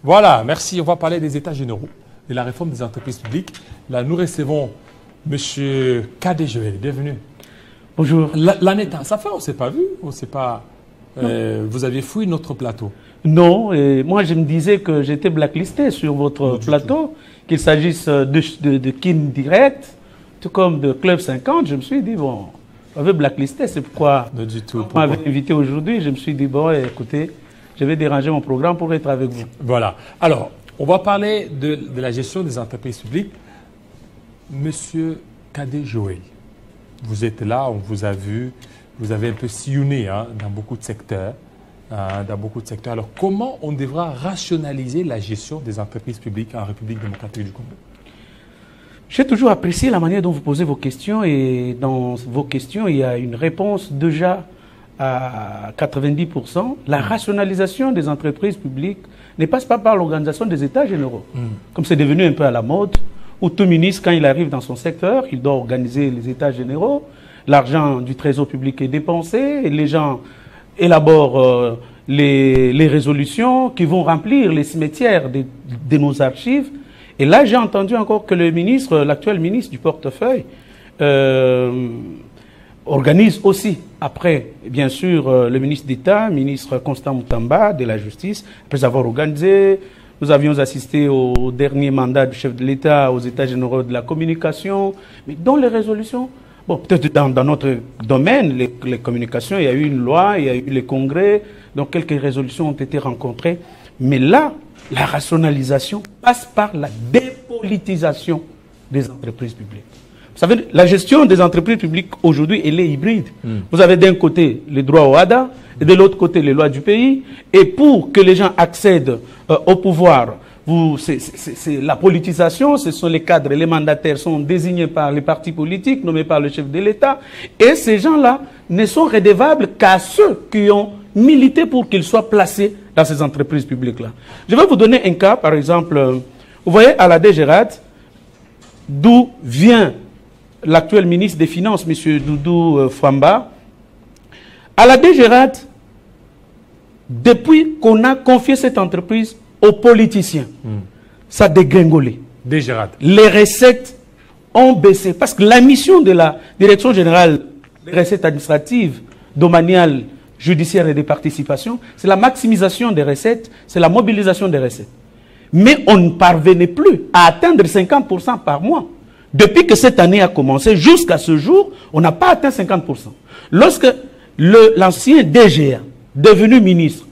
Voilà, merci. On va parler des États généraux et la réforme des entreprises publiques. Là, nous recevons M. Kadé Joël. Bienvenue. Bonjour. L'année, ça fait, on ne s'est pas vu, on sait pas. Vous aviez fouillé notre plateau. Non, et moi je me disais que j'étais blacklisté sur votre plateau, qu'il s'agisse de Kin Direct, tout comme de Club 50. Je me suis dit, bon, on avait blacklisté, c'est pourquoi on m'avait invité aujourd'hui. Je me suis dit, bon, écoutez, je vais déranger mon programme pour être avec vous. Voilà. Alors, on va parler de la gestion des entreprises publiques. Monsieur Kadé Joël, vous êtes là, on vous a vu, vous avez un peu sillonné dans beaucoup de secteurs. Alors, comment on devra rationaliser la gestion des entreprises publiques en République démocratique du Congo? J'ai toujours apprécié la manière dont vous posez vos questions, et dans vos questions, il y a une réponse déjà à 90%. La rationalisation des entreprises publiques ne passe pas par l'organisation des États généraux, comme c'est devenu un peu à la mode, où tout ministre, quand il arrive dans son secteur, il doit organiser les États généraux, l'argent du trésor public est dépensé, et les gens élaborent les résolutions qui vont remplir les cimetières de nos archives. Et là, j'ai entendu encore que le ministre, l'actuel ministre du portefeuille, organise aussi, après, bien sûr, le ministre d'État, ministre Constant Moutamba de la Justice, après avoir organisé. Nous avions assisté au dernier mandat du chef de l'État aux États généraux de la communication, mais dans les résolutions, bon, peut-être dans notre domaine, les communications, il y a eu une loi, il y a eu les congrès, donc quelques résolutions ont été rencontrées. Mais là, la rationalisation passe par la dépolitisation des entreprises publiques. Vous savez, la gestion des entreprises publiques aujourd'hui, elle est hybride. Vous avez d'un côté les droits au HADA et de l'autre côté les lois du pays. Et pour que les gens accèdent au pouvoir, c'est la politisation, ce sont les cadres et les mandataires sont désignés par les partis politiques, nommés par le chef de l'État. Et ces gens-là ne sont redevables qu'à ceux qui ont milité pour qu'ils soient placés dans ces entreprises publiques-là. Je vais vous donner un cas, par exemple, vous voyez à la DGRAD, d'où vient l'actuel ministre des Finances, M. Doudou Famba. À la DGRAD, depuis qu'on a confié cette entreprise aux politiciens, ça a dégringolé. DGRAD. Les recettes ont baissé. Parce que la mission de la Direction générale des recettes administratives, domaniales, judiciaires et des participations, c'est la maximisation des recettes, c'est la mobilisation des recettes. Mais on ne parvenait plus à atteindre 50% par mois. Depuis que cette année a commencé, jusqu'à ce jour, on n'a pas atteint 50%. Lorsque l'ancien DGA, devenu ministre,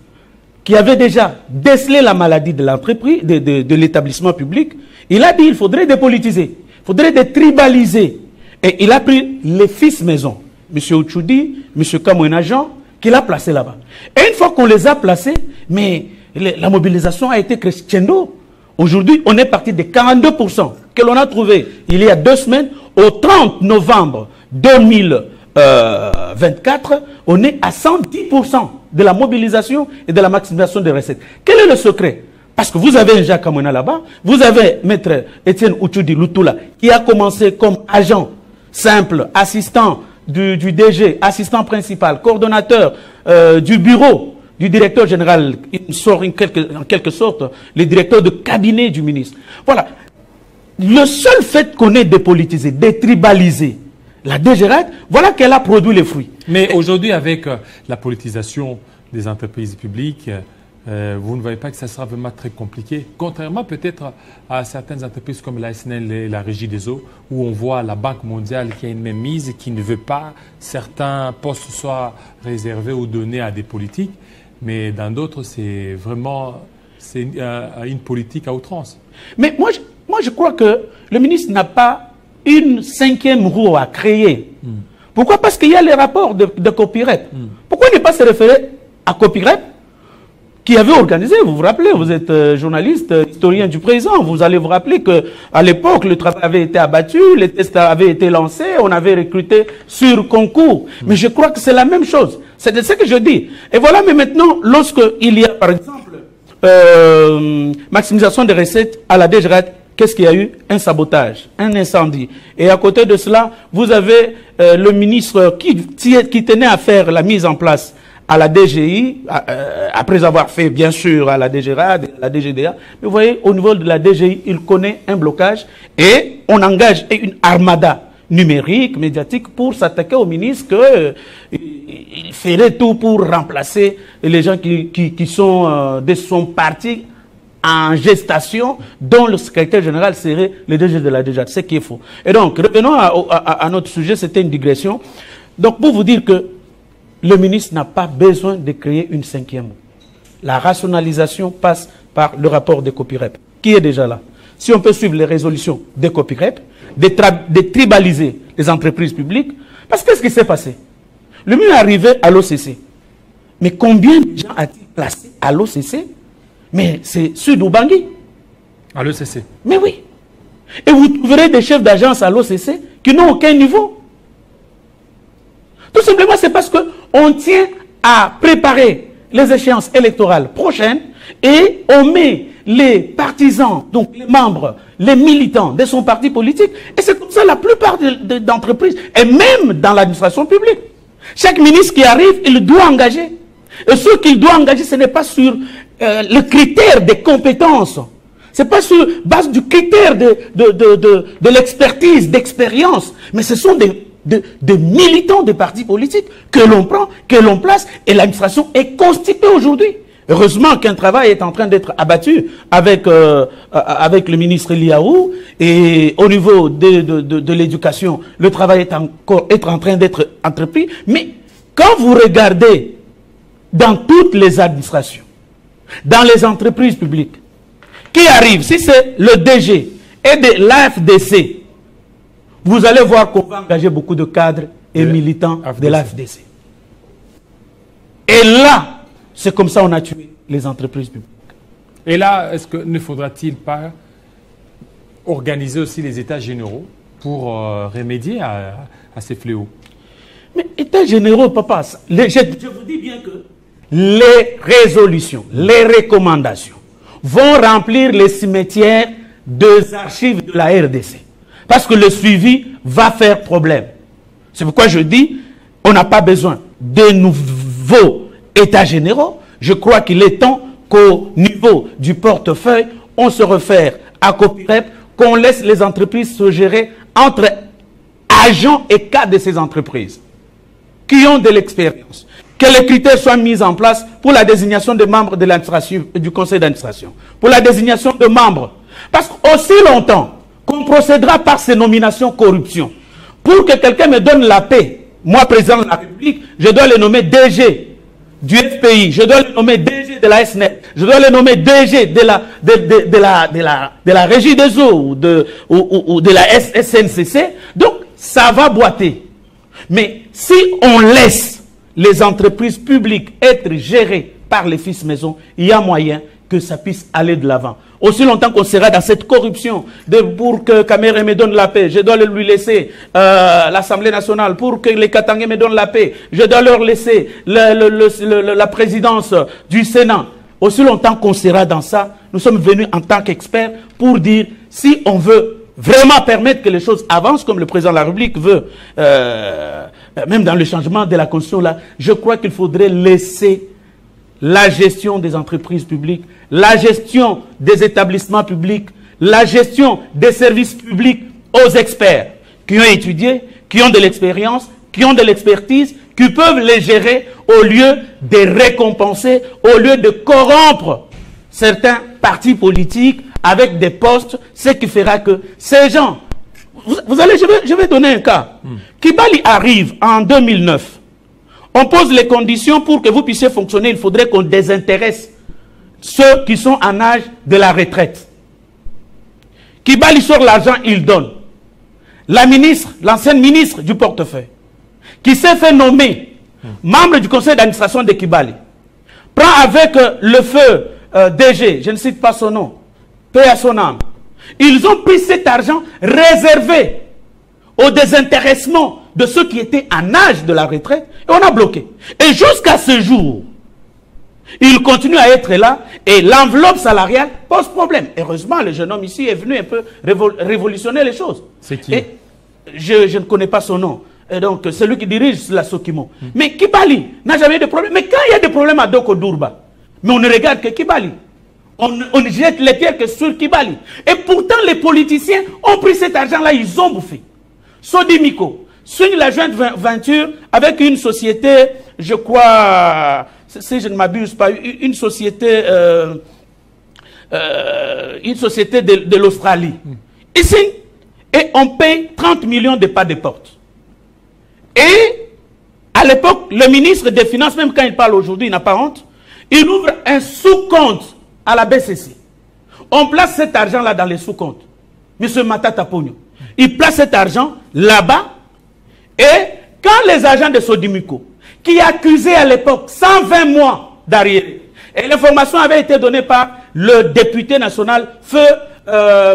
qui avait déjà décelé la maladie de l'entreprise, de l'établissement public, il a dit qu'il faudrait dépolitiser, il faudrait détribaliser. Et il a pris les fils maison, M. Ouchoudi, M. Kamouena Jean, qu'il a placé là-bas. Et une fois qu'on les a placés, mais la mobilisation a été crescendo. Aujourd'hui, on est parti de 42% que l'on a trouvé il y a 2 semaines. Au 30 novembre 2024, on est à 110% de la mobilisation et de la maximisation des recettes. Quel est le secret? Parce que vous avez un Jacques Kamouena là-bas, vous avez Maître Étienne Ouchoudi Lutoula qui a commencé comme agent simple, assistant du DG, assistant principal, coordonnateur du bureau du directeur général, en quelque sorte, le directeur de cabinet du ministre. Voilà. Le seul fait qu'on ait dépolitisé, détribalisé la DGRAD, voilà qu'elle a produit les fruits. Mais aujourd'hui, avec la politisation des entreprises publiques, vous ne voyez pas que ça sera vraiment très compliqué, contrairement peut-être à certaines entreprises comme la SNL et la Régie des eaux, où on voit la Banque mondiale qui a une même mise, qui ne veut pas certains postes soient réservés ou donnés à des politiques. Mais dans d'autres, c'est vraiment une politique à outrance. Mais moi, je crois que le ministre n'a pas une 5e roue à créer. Pourquoi? Parce qu'il y a les rapports de Copyright. Pourquoi ne pas se référer à Copyright qui avait organisé, vous vous rappelez, vous êtes journaliste, historien du présent, vous allez vous rappeler qu'à l'époque, le travail avait été abattu, les tests avaient été lancés, on avait recruté sur concours. Mais je crois que c'est la même chose. C'est de ce que je dis. Et voilà, mais maintenant, lorsqu'il y a, par exemple, maximisation des recettes à la DGRAD, qu'est-ce qu'il y a eu? Un sabotage, un incendie. Et à côté de cela, vous avez le ministre qui tenait à faire la mise en place à la DGI, après avoir fait bien sûr à la DGRA, à la DGDA, mais vous voyez, au niveau de la DGI, il connaît un blocage et on engage une armada numérique, médiatique, pour s'attaquer au ministre qu'il ferait tout pour remplacer les gens qui sont de son parti en gestation, dont le secrétaire général serait le DG de la DGA, ce qui est faux. Et donc, revenons à notre sujet, c'était une digression. Donc, pour vous dire que le ministre n'a pas besoin de créer une cinquième. La rationalisation passe par le rapport de Copirep, qui est déjà là. Si on peut suivre les résolutions de Copirep, de tribaliser les entreprises publiques, parce que qu'est-ce qui s'est passé? Le ministre est arrivé à l'OCC. Mais combien de gens a-t-il placé à l'OCC? Mais c'est Sud Ubangui. À l'OCC. Mais oui. Et vous trouverez des chefs d'agence à l'OCC qui n'ont aucun niveau. Tout simplement, c'est parce qu'on tient à préparer les échéances électorales prochaines et on met les partisans, donc les membres, les militants de son parti politique. Et c'est comme ça la plupart d'entreprises, et même dans l'administration publique. Chaque ministre qui arrive, il doit engager. Et ce qu'il doit engager, ce n'est pas sur le critère des compétences. Ce n'est pas sur base du critère de l'expertise, d'expérience. Mais ce sont des militants des partis politiques que l'on prend, que l'on place. Et l'administration est constituée aujourd'hui. Heureusement qu'un travail est en train d'être abattu avec le ministre Eliaou. Et au niveau de l'éducation, le travail est en train d'être entrepris. Mais quand vous regardez dans toutes les administrations, dans les entreprises publiques, qui arrive, si c'est le DG et de l'AFDC, vous allez voir qu'on va engager beaucoup de cadres et militants de l'AFDC. Et là, c'est comme ça qu'on a tué les entreprises publiques. Et là, est-ce que ne faudra-t-il pas organiser aussi les états généraux pour remédier à ces fléaux? Mais états généraux, papa, je vous dis bien que les résolutions, les recommandations vont remplir les cimetières des archives de la RDC. Parce que le suivi va faire problème. C'est pourquoi je dis, on n'a pas besoin de nouveaux états généraux. Je crois qu'il est temps qu'au niveau du portefeuille, on se réfère à Copirep, qu'on laisse les entreprises se gérer entre agents et cadres de ces entreprises qui ont de l'expérience. Que les critères soient mis en place pour la désignation des membres de l'administration, du conseil d'administration, pour la désignation de membres. Parce qu'aussi longtemps qu'on procédera par ces nominations corruption, pour que quelqu'un me donne la paix, moi, président de la République, je dois le nommer DG du FPI, je dois le nommer DG de la SNET, je dois le nommer DG de la Régie des eaux ou de la SNCC. Donc, ça va boiter. Mais si on laisse les entreprises publiques être gérées par les fils maison, il y a moyen que ça puisse aller de l'avant. Aussi longtemps qu'on sera dans cette corruption, pour que Kamere me donne la paix, je dois lui laisser l'Assemblée nationale. Pour que les Katangais me donnent la paix, je dois leur laisser la présidence du Sénat. Aussi longtemps qu'on sera dans ça, nous sommes venus en tant qu'experts pour dire, si on veut vraiment permettre que les choses avancent comme le président de la République veut, même dans le changement de la Constitution, là, je crois qu'il faudrait laisser la gestion des entreprises publiques, la gestion des établissements publics, la gestion des services publics aux experts qui ont étudié, qui ont de l'expérience, qui ont de l'expertise, qui peuvent les gérer au lieu de récompenser, au lieu de corrompre certains partis politiques avec des postes, ce qui fera que ces gens... Vous allez, je vais donner un cas. Kibali arrive en 2009. On pose les conditions pour que vous puissiez fonctionner. Il faudrait qu'on désintéresse ceux qui sont en âge de la retraite. Kibali sort l'argent, il donne. La ministre, l'ancienne ministre du portefeuille, qui s'est fait nommer membre du conseil d'administration de Kibali, prend avec le feu DG, je ne cite pas son nom, paix à son âme. Ils ont pris cet argent réservé au désintéressement de ceux qui étaient en âge de la retraite et on a bloqué. Et jusqu'à ce jour, ils continuent à être là et l'enveloppe salariale pose problème. Heureusement, le jeune homme ici est venu un peu révolutionner les choses. C'est qui? Et je ne connais pas son nom. donc celui qui dirige la Sokimo. Mais Kibali n'a jamais eu de problème. Mais quand il y a des problèmes à Doko Durba, mais on ne regarde que Kibali. On ne jette les pierres que sur Kibali. Et pourtant, les politiciens ont pris cet argent-là, ils ont bouffé. Sodimiko signe la jointe venture avec une société, je crois, si je ne m'abuse pas, une société de l'Australie. Ici, et on paye 30 millions de pas de porte. Et à l'époque, le ministre des Finances, même quand il parle aujourd'hui, il n'a pas honte, il ouvre un sous-compte à la BCC. On place cet argent-là dans les sous-comptes. M. Matata Pogno. Il place cet argent là-bas. Et quand les agents de Sodimiko, qui accusaient à l'époque 120 mois d'arriéré, et l'information avait été donnée par le député national, Feu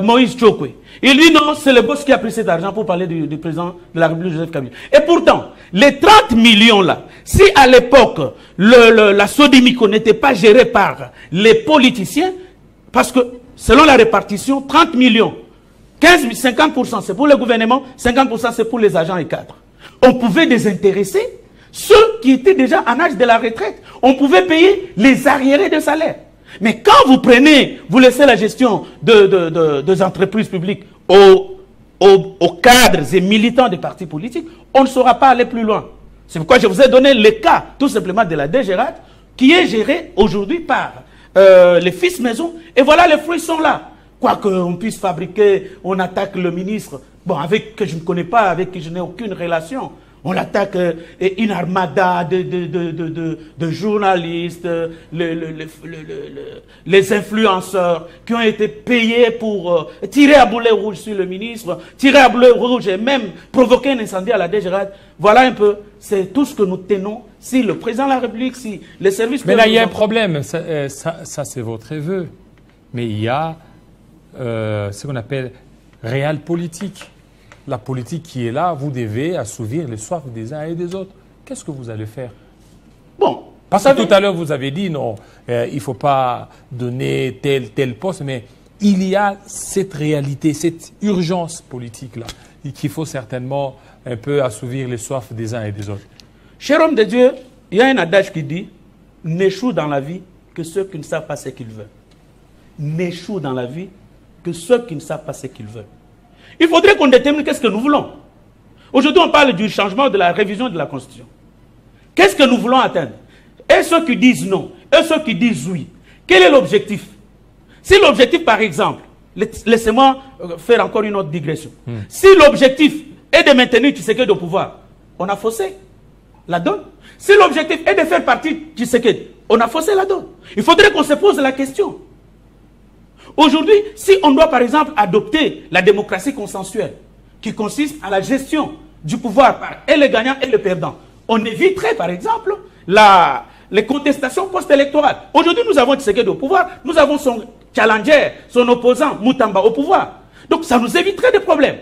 Moïse Chokwe. Il dit non, c'est le boss qui a pris cet argent pour parler du président de la République, Joseph Kabila. Et pourtant, les 30 millions là, si à l'époque, la Sodimiko n'était pas gérée par les politiciens, parce que selon la répartition, 30 millions, 50% c'est pour le gouvernement, 50% c'est pour les agents et cadres. On pouvait désintéresser ceux qui étaient déjà en âge de la retraite. On pouvait payer les arriérés de salaire. Mais quand vous prenez, vous laissez la gestion des entreprises publiques aux cadres et militants des partis politiques, on ne saura pas aller plus loin. C'est pourquoi je vous ai donné le cas, tout simplement, de la DGRAT, qui est gérée aujourd'hui par les fils maison. Et voilà, les fruits sont là. Quoi qu'on puisse fabriquer, on attaque le ministre, bon, avec que je ne connais pas, avec qui je n'ai aucune relation. On attaque une armada de journalistes, les influenceurs qui ont été payés pour tirer à boulet rouge sur le ministre, tirer à boulet rouge et même provoquer un incendie à la DGRAD. Voilà un peu, c'est tout ce que nous tenons. Si le président de la République, si les services... Mais là, il y a un problème. Ça c'est votre vœu. Mais il y a ce qu'on appelle réel politique. La politique qui est là, vous devez assouvir les soifs des uns et des autres. Qu'est-ce que vous allez faire? Bon. Parce que tout à l'heure, vous avez dit, non, il ne faut pas donner tel poste, mais il y a cette réalité, cette urgence politique-là, qu'il faut certainement un peu assouvir les soifs des uns et des autres. Cher homme de Dieu, il y a un adage qui dit, n'échouent dans la vie que ceux qui ne savent pas ce qu'ils veulent. N'échouent dans la vie que ceux qui ne savent pas ce qu'ils veulent. Il faudrait qu'on détermine qu'est-ce que nous voulons. Aujourd'hui, on parle du changement, de la révision de la Constitution. Qu'est-ce que nous voulons atteindre? Et ceux qui disent non, et ceux qui disent oui. Quel est l'objectif? Si l'objectif, par exemple, laissez-moi faire encore une autre digression. Si l'objectif est de maintenir Tshisekedi au pouvoir, on a faussé la donne. Si l'objectif est de faire partie Tshisekedi, on a faussé la donne. Il faudrait qu'on se pose la question. Aujourd'hui, si on doit par exemple adopter la démocratie consensuelle, qui consiste à la gestion du pouvoir par et les gagnants et les perdants, on éviterait par exemple les contestations post-électorales. Aujourd'hui, nous avons Tshisekedi au pouvoir, nous avons son challenger, son opposant, Moutamba, au pouvoir. Donc ça nous éviterait des problèmes.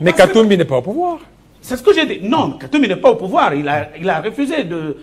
Mais Katumbi n'est pas au pouvoir. C'est ce que j'ai dit. Non, Katumbi n'est pas au pouvoir. Il a refusé de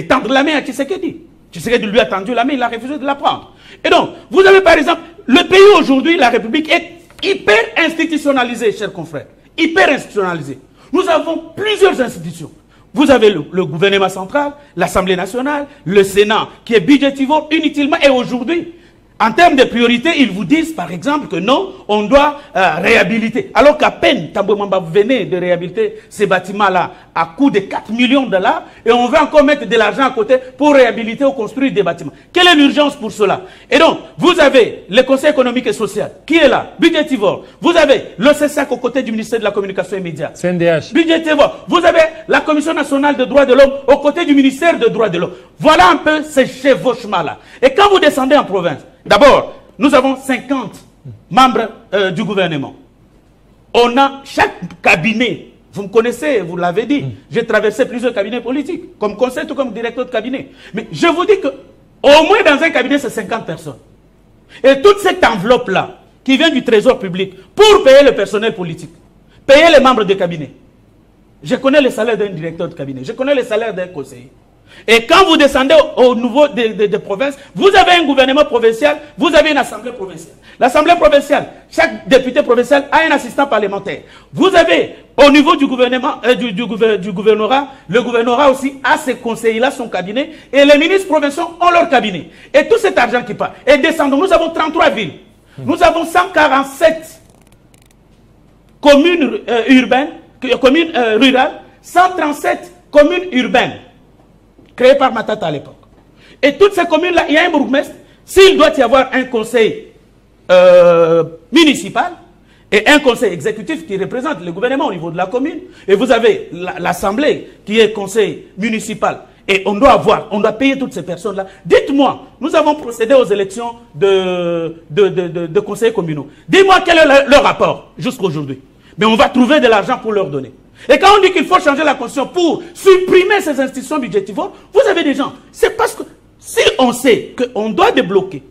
tendre la main à Tshisekedi. Tshisekedi lui a tendu la main, il a refusé de la prendre. Et donc, vous avez par exemple, le pays aujourd'hui, la République est hyper institutionnalisée, chers confrères. Hyper institutionnalisée. Nous avons plusieurs institutions. Vous avez le gouvernement central, l'Assemblée nationale, le Sénat, qui est budgétivore inutilement. Et aujourd'hui, en termes de priorité, ils vous disent par exemple que non, on doit réhabiliter. Alors qu'à peine Tambo Mamba venait de réhabiliter ces bâtiments-là à coût de 4 millions de dollars et on veut encore mettre de l'argent à côté pour réhabiliter ou construire des bâtiments. Quelle est l'urgence pour cela? Et donc, vous avez le Conseil économique et social qui est là, budgétivore. Vous avez le CESAC aux côtés du ministère de la Communication et Médias. CNDH. Budgétivore. Vous avez la Commission nationale des droits de l'homme aux côtés du ministère des droits de l'homme. Voilà un peu ces chevauchements-là. Et quand vous descendez en province, d'abord, nous avons 50 membres du gouvernement. On a chaque cabinet, vous me connaissez, vous l'avez dit, j'ai traversé plusieurs cabinets politiques, comme conseil ou comme directeur de cabinet. Mais je vous dis que au moins dans un cabinet, c'est 50 personnes. Et toute cette enveloppe-là, qui vient du trésor public, pour payer le personnel politique, payer les membres de cabinet. Je connais le salaire d'un directeur de cabinet, je connais le salaire d'un conseiller. Et quand vous descendez au niveau des provinces, vous avez un gouvernement provincial, vous avez une assemblée provinciale. L'assemblée provinciale, chaque député provincial a un assistant parlementaire. Vous avez au niveau du gouvernement, du gouvernorat, le gouvernorat aussi a ses conseillers-là, son cabinet, et les ministres provinciaux ont leur cabinet. Et tout cet argent qui part. Et descendons, nous avons 33 villes. Nous avons 147 communes urbaines, communes rurales, 137 communes urbaines, créées par Matata à l'époque. Et toutes ces communes-là, il y a un bourgmestre. S'il doit y avoir un conseil municipal et un conseil exécutif qui représente le gouvernement au niveau de la commune, et vous avez l'assemblée qui est conseil municipal, et on doit payer toutes ces personnes-là. Dites-moi, nous avons procédé aux élections de conseillers communaux. Dis-moi quel est leur rapport jusqu'à aujourd'hui. Mais on va trouver de l'argent pour leur donner. Et quand on dit qu'il faut changer la constitution pour supprimer ces institutions budgétivores, vous avez des gens. C'est parce que si on sait qu'on doit débloquer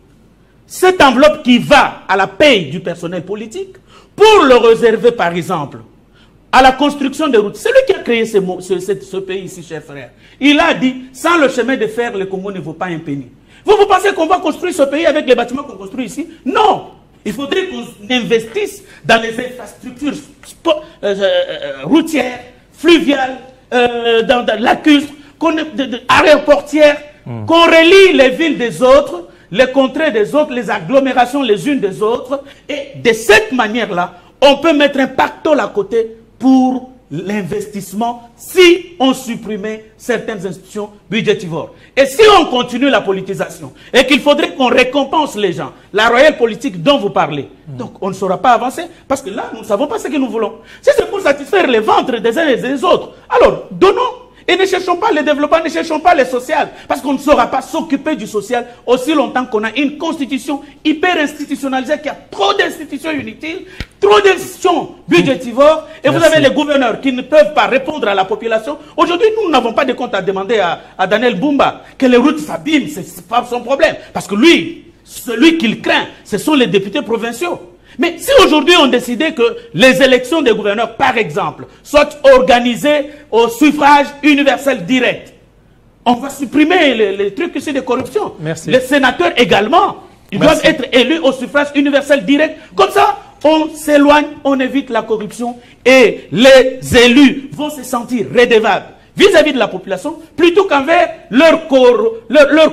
cette enveloppe qui va à la paye du personnel politique, pour le réserver par exemple à la construction des routes. C'est lui qui a créé ce pays ici, chers frères. Il a dit, sans le chemin de fer, le Congo ne vaut pas un penny. Vous pensez qu'on va construire ce pays avec les bâtiments qu'on construit ici? Non. Il faudrait qu'on investisse dans les infrastructures routières, fluviales, dans lacustres, aéroportières, qu'on relie les villes des autres, les contrées des autres, les agglomérations les unes des autres. Et de cette manière-là, on peut mettre un pactole à côté pour l'investissement si on supprimait certaines institutions budgétivores. Et si on continue la politisation et qu'il faudrait qu'on récompense les gens, la royale politique dont vous parlez, donc on ne saura pas avancer parce que là, nous ne savons pas ce que nous voulons. Si c'est pour satisfaire les ventres des uns et des autres, alors donnons. Et ne cherchons pas le développement, ne cherchons pas le social. Parce qu'on ne saura pas s'occuper du social aussi longtemps qu'on a une constitution hyper institutionnalisée qui a trop d'institutions inutiles, trop d'institutions budgétivores. Et vous avez les gouverneurs qui ne peuvent pas répondre à la population. Aujourd'hui, nous n'avons pas de compte à demander à Daniel Bumba que les routes s'abîment. Ce n'est pas son problème. Parce que lui, celui qu'il craint, ce sont les députés provinciaux. Mais si aujourd'hui on décidait que les élections des gouverneurs, par exemple, soient organisées au suffrage universel direct, on va supprimer les trucs ici de corruption. Merci. Les sénateurs également, ils doivent être élus au suffrage universel direct. Comme ça, on s'éloigne, on évite la corruption et les élus vont se sentir redevables vis-à-vis de la population plutôt qu'envers leurs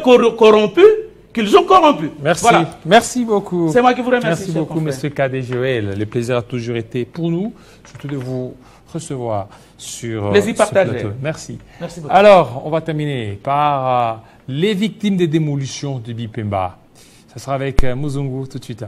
corrompus qu'ils ont corrompu. Merci. Voilà. Merci beaucoup. C'est moi qui vous remercie. Merci beaucoup, M. Kadé Joël. Le plaisir a toujours été pour nous, surtout de vous recevoir sur ce plateau. Merci. Merci beaucoup. Alors, on va terminer par les victimes des démolitions de Bipemba. Ça sera avec Muzungu tout de suite.